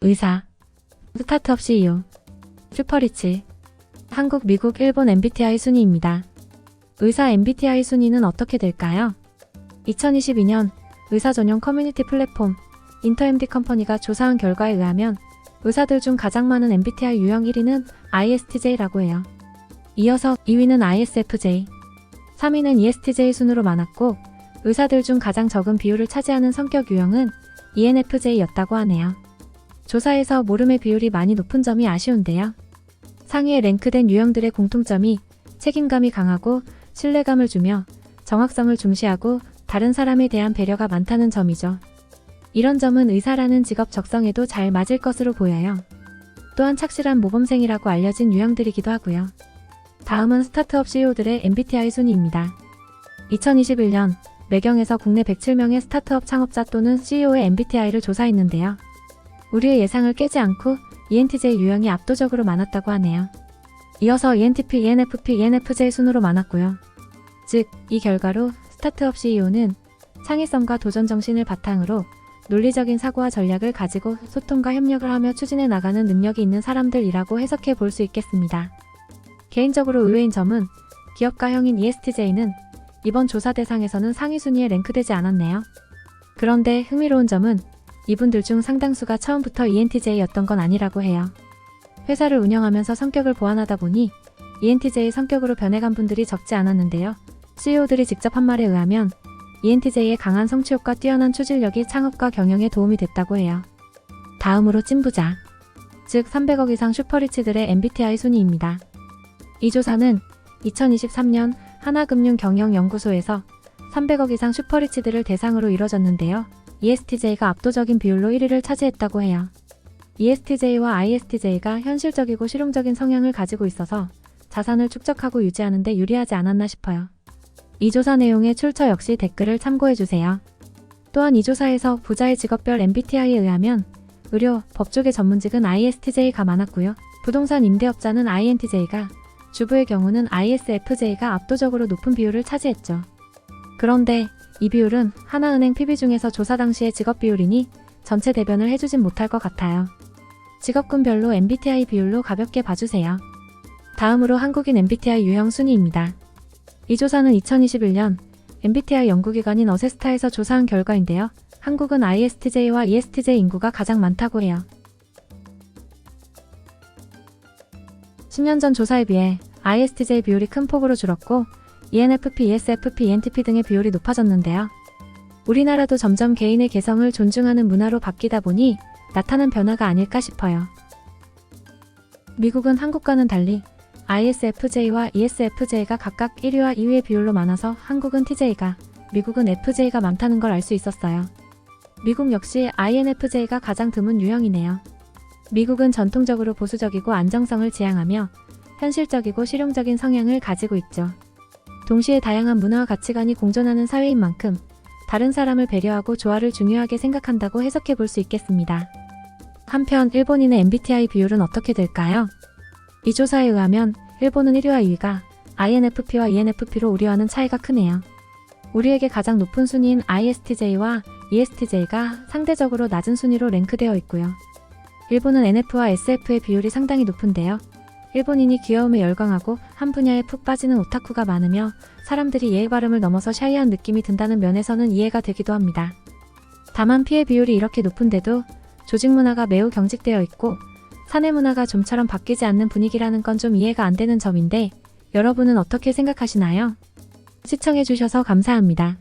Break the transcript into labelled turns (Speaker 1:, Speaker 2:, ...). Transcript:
Speaker 1: 의사, 스타트업 CEO, 슈퍼리치, 한국, 미국, 일본 MBTI 순위입니다. 의사 MBTI 순위는 어떻게 될까요? 2022년 의사 전용 커뮤니티 플랫폼 인터MD 컴퍼니가 조사한 결과에 의하면 의사들 중 가장 많은 MBTI 유형 1위는 ISTJ라고 해요. 이어서 2위는 ISFJ, 3위는 ESTJ 순으로 많았고 의사들 중 가장 적은 비율을 차지하는 성격 유형은 ENFJ였다고 하네요. 조사에서 모름의 비율이 많이 높은 점이 아쉬운데요. 상위에 랭크된 유형들의 공통점이 책임감이 강하고 신뢰감을 주며 정확성을 중시하고 다른 사람에 대한 배려가 많다는 점이죠. 이런 점은 의사라는 직업 적성에도 잘 맞을 것으로 보여요. 또한 착실한 모범생이라고 알려진 유형들이기도 하고요. 다음은 스타트업 CEO들의 MBTI 순위입니다. 2021년 매경에서 국내 107명의 스타트업 창업자 또는 CEO의 MBTI를 조사했는데요. 우리의 예상을 깨지 않고 ENTJ 유형이 압도적으로 많았다고 하네요. 이어서 ENTP, ENFP, ENFJ 순으로 많았고요. 즉, 이 결과로 스타트업 CEO는 창의성과 도전 정신을 바탕으로 논리적인 사고와 전략을 가지고 소통과 협력을 하며 추진해 나가는 능력이 있는 사람들이라고 해석해 볼 수 있겠습니다. 개인적으로 의외인 점은 기업가형인 ESTJ는 이번 조사 대상에서는 상위 순위에 랭크되지 않았네요. 그런데 흥미로운 점은 이분들 중 상당수가 처음부터 ENTJ였던 건 아니라고 해요. 회사를 운영하면서 성격을 보완하다 보니 ENTJ 성격으로 변해간 분들이 적지 않았는데요. CEO들이 직접 한 말에 의하면 ENTJ의 강한 성취욕과 뛰어난 추진력이 창업과 경영에 도움이 됐다고 해요. 다음으로 찐부자, 즉 300억 이상 슈퍼리치들의 MBTI 순위입니다. 이 조사는 2023년 하나금융경영연구소에서 300억 이상 슈퍼리치들을 대상으로 이뤄졌는데요. ESTJ가 압도적인 비율로 1위를 차지했다고 해요. ESTJ와 ISTJ가 현실적이고 실용적인 성향을 가지고 있어서 자산을 축적하고 유지하는 데 유리하지 않았나 싶어요. 이 조사 내용의 출처 역시 댓글을 참고해주세요. 또한 이 조사에서 부자의 직업별 MBTI에 의하면 의료, 법조계 전문직은 ISTJ가 많았고요. 부동산 임대업자는 INTJ가, 주부의 경우는 ISFJ가 압도적으로 높은 비율을 차지했죠. 그런데 이 비율은 하나은행 PB 중에서 조사 당시의 직업 비율이니 전체 대변을 해주진 못할 것 같아요. 직업군별로 MBTI 비율로 가볍게 봐주세요. 다음으로 한국인 MBTI 유형 순위입니다. 이 조사는 2021년 MBTI 연구기관인 어세스타에서 조사한 결과인데요. 한국은 ISTJ와 ESTJ 인구가 가장 많다고 해요. 10년 전 조사에 비해 ISTJ 비율이 큰 폭으로 줄었고 ENFP, ESFP, ENTP 등의 비율이 높아졌는데요. 우리나라도 점점 개인의 개성을 존중하는 문화로 바뀌다 보니 나타난 변화가 아닐까 싶어요. 미국은 한국과는 달리 ISFJ와 ESFJ가 각각 1위와 2위의 비율로 많아서 한국은 TJ가, 미국은 FJ가 많다는 걸 알 수 있었어요. 미국 역시 INFJ가 가장 드문 유형이네요. 미국은 전통적으로 보수적이고 안정성을 지향하며 현실적이고 실용적인 성향을 가지고 있죠. 동시에 다양한 문화와 가치관이 공존하는 사회인 만큼 다른 사람을 배려하고 조화를 중요하게 생각한다고 해석해 볼 수 있겠습니다. 한편 일본인의 MBTI 비율은 어떻게 될까요? 이 조사에 의하면 일본은 1위와 2위가 INFP와 ENFP로 우리와는 차이가 크네요. 우리에게 가장 높은 순위인 ISTJ와 ESTJ가 상대적으로 낮은 순위로 랭크되어 있고요. 일본은 NF와 SF의 비율이 상당히 높은데요. 일본인이 귀여움에 열광하고 한 분야에 푹 빠지는 오타쿠가 많으며 사람들이 예의 바름을 넘어서 샤이한 느낌이 든다는 면에서는 이해가 되기도 합니다. 다만 피해 비율이 이렇게 높은데도 조직 문화가 매우 경직되어 있고 사내 문화가 좀처럼 바뀌지 않는 분위기라는 건 좀 이해가 안 되는 점인데 여러분은 어떻게 생각하시나요? 시청해주셔서 감사합니다.